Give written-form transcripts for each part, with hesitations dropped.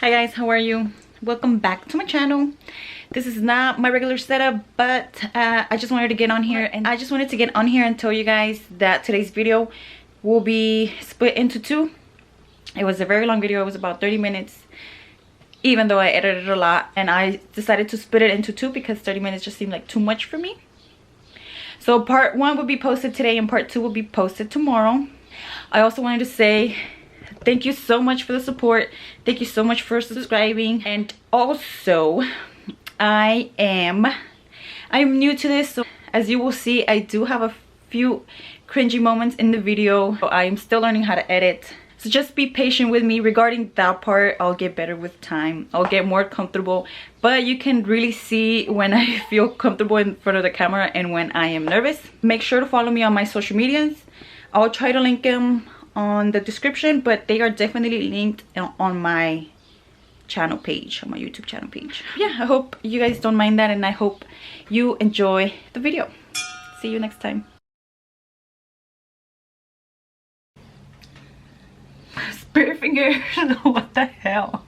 Hi guys, how are you? Welcome back to my channel. This is not my regular setup, but I just wanted to get on here and tell you guys that today's video will be split into two. It was a very long video. It was about 30 minutes, even though I edited a lot, and I decided to split it into two because 30 minutes just seemed like too much for me. So part one will be posted today and part two will be posted tomorrow. I also wanted to say thank you so much for the support. Thank you so much for subscribing. And also, I am new to this, so as you will see, I do have a few cringy moments in the video. I'm still learning how to edit, so just be patient with me regarding that part. I'll get better with time. I'll get more comfortable, but you can really see when I feel comfortable in front of the camera and when I am nervous. Make sure to follow me on my social medias. I'll try to link them on the description, but they are definitely linked on my channel page, on my YouTube channel page. Yeah, I hope you guys don't mind that, and I hope you enjoy the video. See you next time. Spirit fingers. What the hell?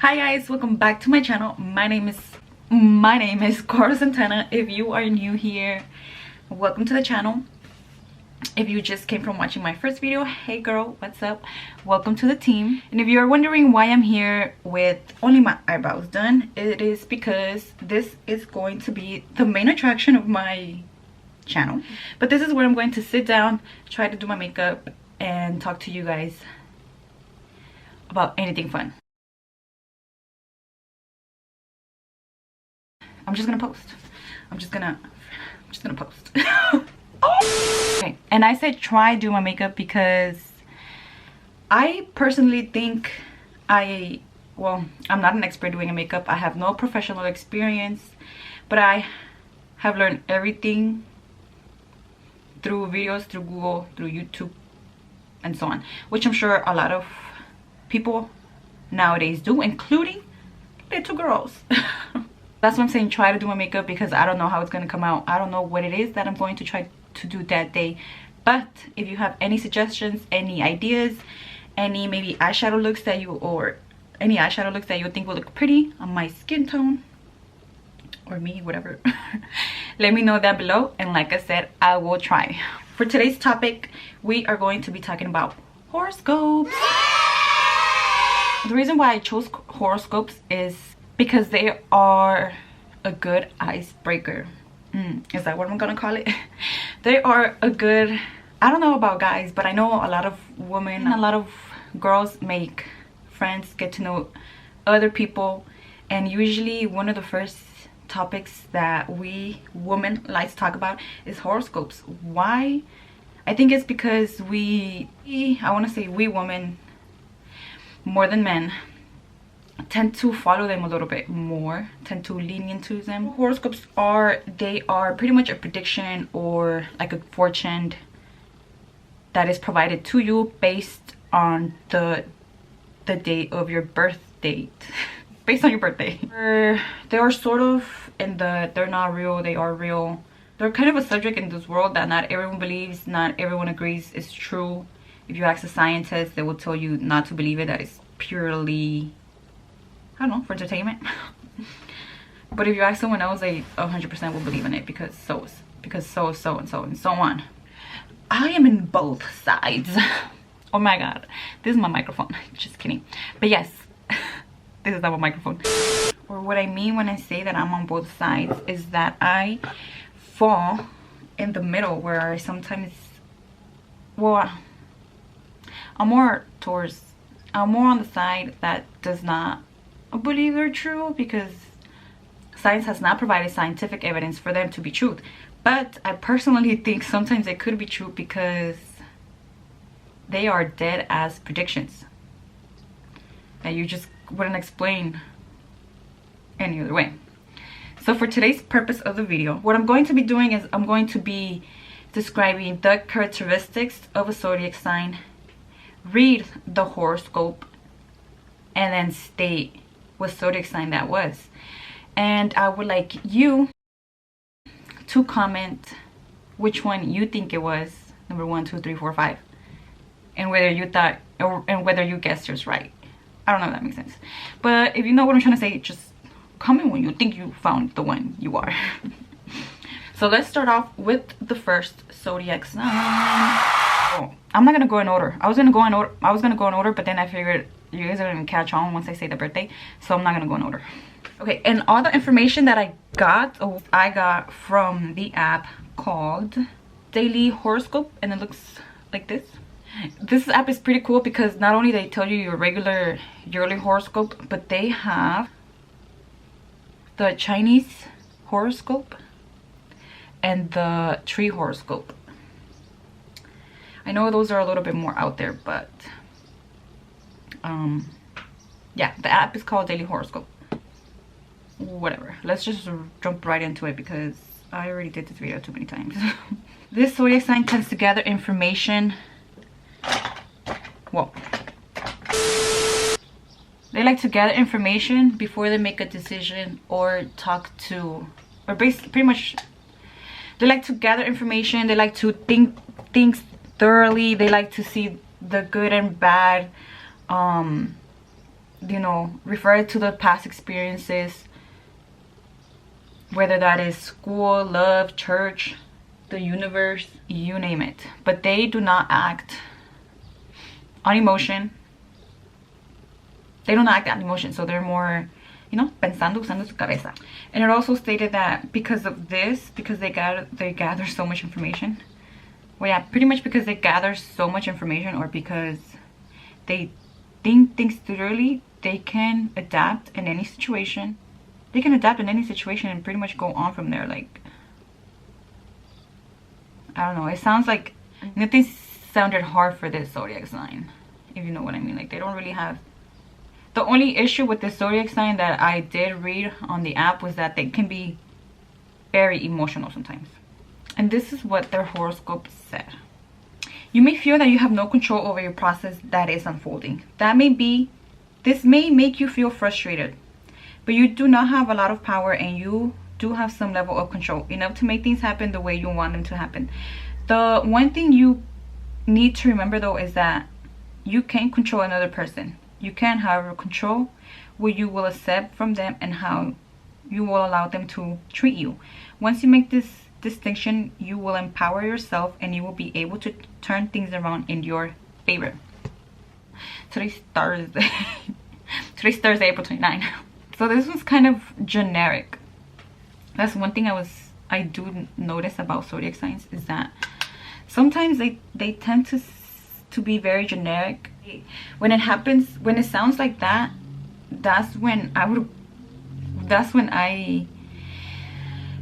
Hi guys, welcome back to my channel. My name is Cora Santana. If you are new here, welcome to the channel. If you just came from watching my first video, hey girl, what's up? Welcome to the team. And if you're wondering why I'm here with only my eyebrows done, it is because this is going to be the main attraction of my channel. But this is where I'm going to sit down, try to do my makeup, and talk to you guys about anything fun. I'm just gonna post. I'm just gonna post. Okay, and I said try do my makeup because I personally think I'm not an expert doing a makeup. I have no professional experience, but I have learned everything through videos, through Google, through YouTube, and so on, which I'm sure a lot of people nowadays do, including little girls. That's why I'm saying try to do my makeup, because I don't know how it's going to come out. I don't know what it is that I'm going to try to do that day. But if you have any suggestions, any ideas, any maybe eyeshadow looks that you think will look pretty on my skin tone, or me, whatever, let me know down below, and like I said, I will try. For today's topic, we are going to be talking about horoscopes. The reason why I chose horoscopes is because they are a good icebreaker. Is that what I'm gonna call it? They are a good, I don't know about guys, but I know a lot of women, a lot of girls make friends, get to know other people, and usually one of the first topics that we women like to talk about is horoscopes. Why? I think it's because we women, more than men, tend to follow them a little bit more, tend to lean into them. Horoscopes are pretty much a prediction, or like a fortune that is provided to you based on the date of your birth date. Based on your birthday. They are sort of they're not real, they are real. They're kind of a subject in this world that not everyone believes, not everyone agrees is true. If you ask a scientist, they will tell you not to believe it, that it's purely, I don't know, for entertainment. But if you ask someone else, they 100% will believe in it because so and so on. I am in both sides. Oh my god, this is my microphone. Just kidding. But yes, this is not my microphone. Or what I mean when I say that I'm on both sides is that I fall in the middle, where I sometimes, well, I'm more on the side that does not believe they're true, because science has not provided scientific evidence for them to be truth. But I personally think sometimes they could be true because they are dead as predictions that you just wouldn't explain any other way. So for today's purpose of the video, what I'm going to be doing is I'm going to be describing the characteristics of a zodiac sign, read the horoscope, and then state what zodiac sign that was. And I would like you to comment which one you think it was, number 1, 2, 3, 4, 5, and whether you thought, and whether you guessed yours right. I don't know if that makes sense. But if you know what I'm trying to say, just comment when you think you found the one you are. So let's start off with the first zodiac sign. Oh, I'm not gonna go in order. I was gonna go in order, but then I figured you guys are gonna catch on once I say the birthday, so I'm not gonna go in order. Okay, and all the information that I got from the app called Daily Horoscope, and it looks like this. This app is pretty cool because not only they tell you your regular yearly horoscope, but they have the Chinese horoscope and the tree horoscope. I know those are a little bit more out there, but yeah, the app is called Daily Horoscope. Whatever, let's just jump right into it because I already did this video too many times. This zodiac sign tends to gather information. Well, they like to gather information before they make a decision or talk to, or pretty much they like to gather information. They like to think things thoroughly. They like to see the good and bad, you know, refer to the past experiences, whether that is school, love, church, the universe, you name it. But they do not act on emotion. They don't act on emotion, so they're more, you know, pensando, usando su cabeza. And it also stated that because of this, because they gather so much information. Well, yeah, pretty much because they gather so much information, or because they think things thoroughly, they can adapt in any situation. They can adapt in any situation and pretty much go on from there. Like, I don't know, it sounds like nothing sounded hard for this zodiac sign, if you know what I mean. Like, they don't really have, the only issue with this zodiac sign that I did read on the app was that they can be very emotional sometimes. And this is what their horoscope said. You may feel that you have no control over your process that is unfolding. This may make you feel frustrated, but you do not have a lot of power, and you do have some level of control, enough to make things happen the way you want them to happen. The one thing you need to remember though is that you can't control another person. You can, however, control what you will accept from them and how you will allow them to treat you. Once you make this distinction, you will empower yourself and you will be able to turn things around in your favor. Today's Thursday. Today's Thursday, April 29th. So this one's kind of generic. That's one thing I do notice about zodiac signs, is that sometimes they tend to be very generic. When it happens, when it sounds like that, that's when I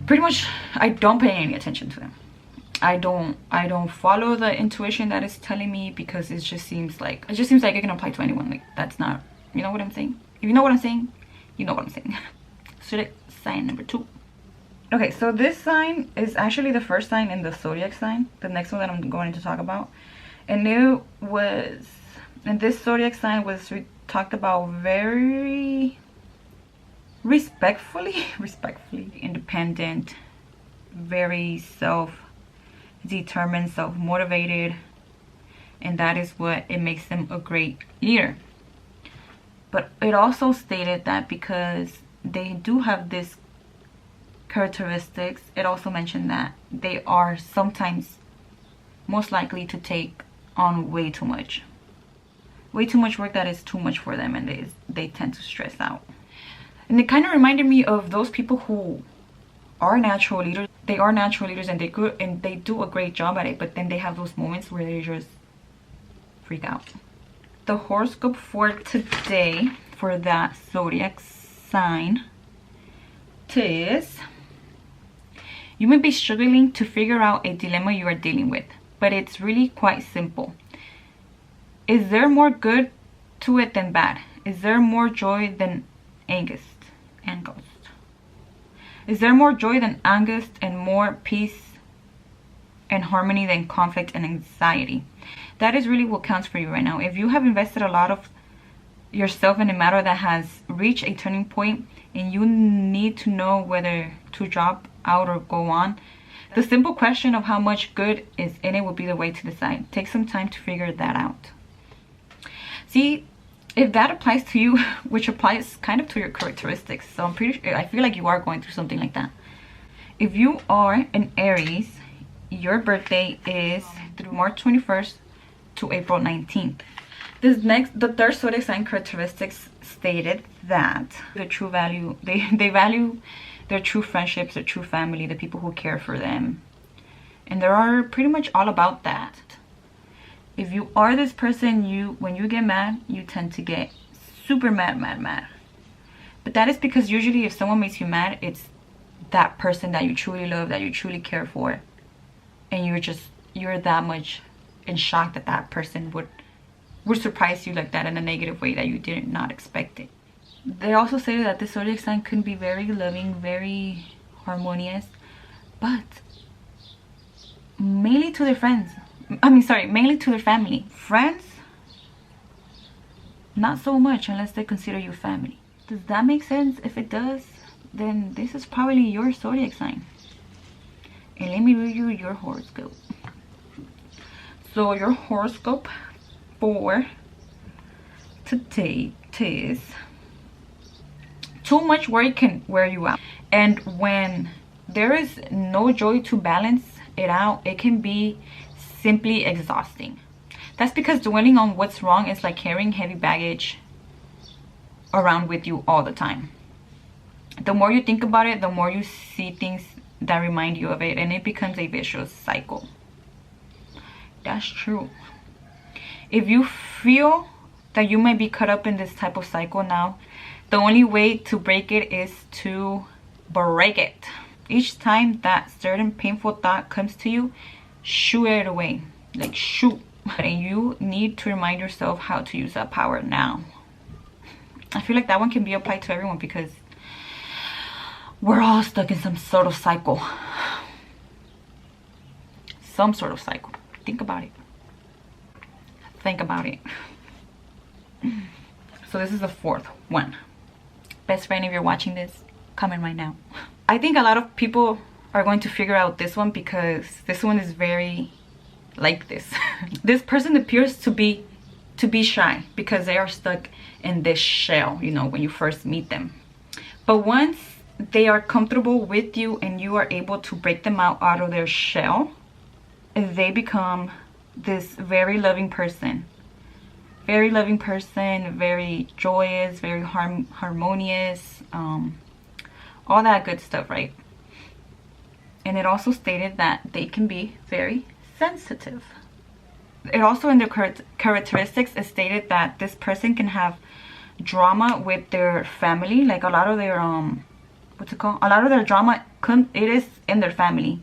pretty much, I don't pay any attention to them. I don't follow the intuition that is telling me, because it just seems like it can apply to anyone. Like, that's not, you know what I'm saying? If you know what I'm saying, you know what I'm saying. Zodiac sign number 2. Okay, so this sign is actually the first sign in the zodiac sign, the next one that I'm going to talk about. And this zodiac sign was talked about very respectfully, independent, very self-determined, self-motivated, and that is what it makes them a great leader. But it also stated that because they do have this characteristics, it also mentioned that they are sometimes most likely to take on way too much work that is too much for them, and they tend to stress out. And it kind of reminded me of those people who are natural leaders. They are natural leaders and they do a great job at it, but then they have those moments where they just freak out. The horoscope for today for that zodiac sign is: you may be struggling to figure out a dilemma you are dealing with, but it's really quite simple. Is there more good to it than bad? Is there more joy than angst? Is there more joy than angst, and more peace and harmony than conflict and anxiety? That is really what counts for you right now. If you have invested a lot of yourself in a matter that has reached a turning point and you need to know whether to drop out or go on, the simple question of how much good is in it will be the way to decide. Take some time to figure that out. See, if that applies to you, which applies kind of to your characteristics, so I'm pretty sure, I feel like you are going through something like that. If you are an Aries, your birthday is through March 21st to April 19th. The third zodiac sign characteristics stated that the true value, they value their true friendships, their true family, the people who care for them. And they are pretty much all about that. If you are this person, when you get mad, you tend to get super mad. But that is because usually if someone makes you mad, it's that person that you truly love, that you truly care for. And you're that much in shock that that person would surprise you like that in a negative way that you did not expect it. They also say that this zodiac sign can be very loving, very harmonious, but mainly to their friends. Mainly to their family. Friends, not so much unless they consider you family. Does that make sense? If it does, then this is probably your zodiac sign. And let me read you your horoscope. So your horoscope for today is: too much worry can wear you out. And when there is no joy to balance it out, it can be simply exhausting. That's because dwelling on what's wrong is like carrying heavy baggage around with you all the time. The more you think about it, the more you see things that remind you of it, and it becomes a vicious cycle. That's true. If you feel that you might be caught up in this type of cycle now, the only way to break it is to break it. Each time that certain painful thought comes to you, shoo it away. Like shoot. And you need to remind yourself how to use that power now. I feel like that one can be applied to everyone because we're all stuck in some sort of cycle. Some sort of cycle. Think about it. Think about it. So this is the fourth one. Best friend, if you're watching this, comment right now. I think a lot of people are going to figure out this one because this one is very like this. This person appears to be shy because they are stuck in this shell, you know, when you first meet them. But once they are comfortable with you and you are able to break them out of their shell, they become this very loving person. Very loving person, very joyous, very harmonious, all that good stuff, right? And it also stated that they can be very sensitive. It also, in their characteristics, is stated that this person can have drama with their family. Like a lot of their what's it called? A lot of their drama it is in their family.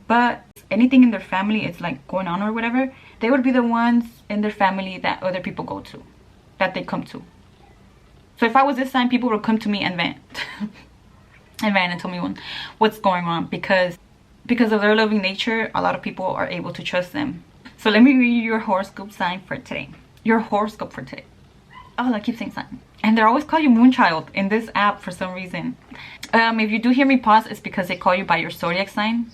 But anything in their family is like going on or whatever, they would be the ones in their family that other people go to, that they come to. So if I was this sign, people would come to me and vent. And vent and tell me what's going on, because of their loving nature, a lot of people are able to trust them. So let me read you your horoscope sign for today. Your horoscope for today. Oh, I keep saying sign. And they always call you Moonchild in this app for some reason. If you do hear me pause, it's because they call you by your zodiac sign.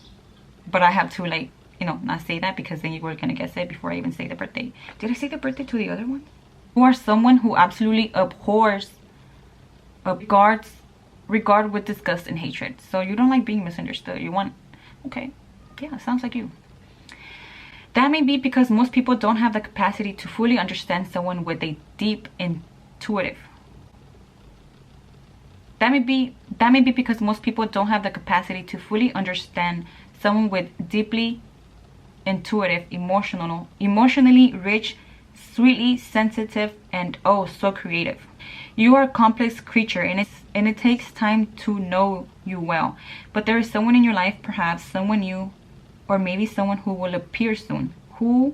But I have to, like, you know, not say that because then you were gonna guess it before I even say the birthday. Did I say the birthday to the other one? You are someone who absolutely abhors, regard with disgust and hatred. So you don't like being misunderstood. You want, okay, yeah, sounds like you. That may be because most people don't have the capacity to fully understand someone with a deep intuitive. That may be because most people don't have the capacity to fully understand someone with deeply intuitive, emotionally rich, sweetly sensitive, and oh, so creative. You are a complex creature, and it takes time to know you well. But there is someone in your life, perhaps someone new, or maybe someone who will appear soon, who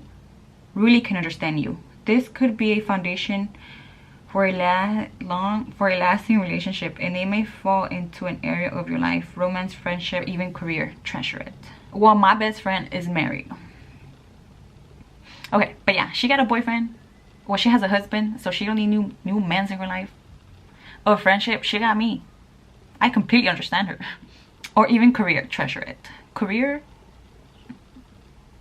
really can understand you. This could be a foundation for a lasting relationship, and they may fall into an area of your life: romance, friendship, even career. Treasure it. Well, my best friend is married. Okay, but yeah, she got a boyfriend. Well, she has a husband, so she don't need new men in her life. Or friendship, she got me. I completely understand her. Or even career. Treasure it. Career?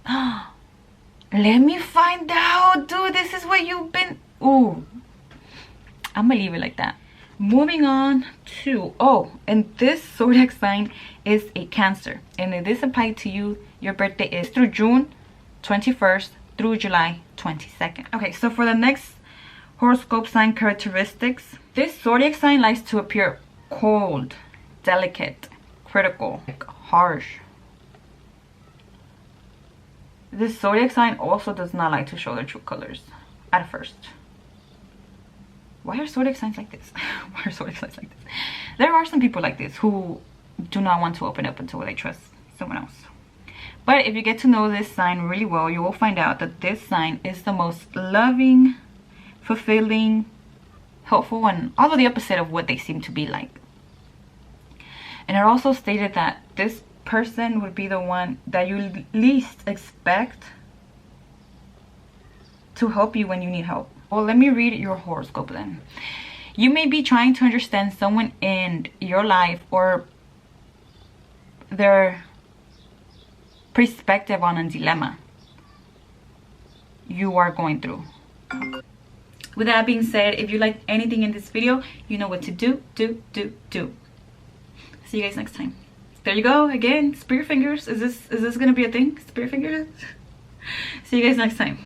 Let me find out, dude. This is what you've been... Ooh. I'm gonna leave it like that. Moving on to, oh, and this zodiac sign is a Cancer, and if this applies to you, your birthday is through June 21st through July 22nd. Okay, so for the next horoscope sign characteristics, this zodiac sign likes to appear cold, delicate, critical, harsh. This zodiac sign also does not like to show their true colors at first. Why are zodiac signs like this? Why are zodiac signs like this? There are some people like this who do not want to open up until they trust someone else. But if you get to know this sign really well, you will find out that this sign is the most loving, fulfilling, helpful, and all of the opposite of what they seem to be like. And it also stated that this person would be the one that you least expect to help you when you need help. Well, let me read your horoscope then. You may be trying to understand someone in your life or their perspective on a dilemma you are going through. With that being said, if you like anything in this video, you know what to do. See you guys next time. There you go again. Spirit fingers. Is this gonna be a thing? Spirit fingers. See you guys next time.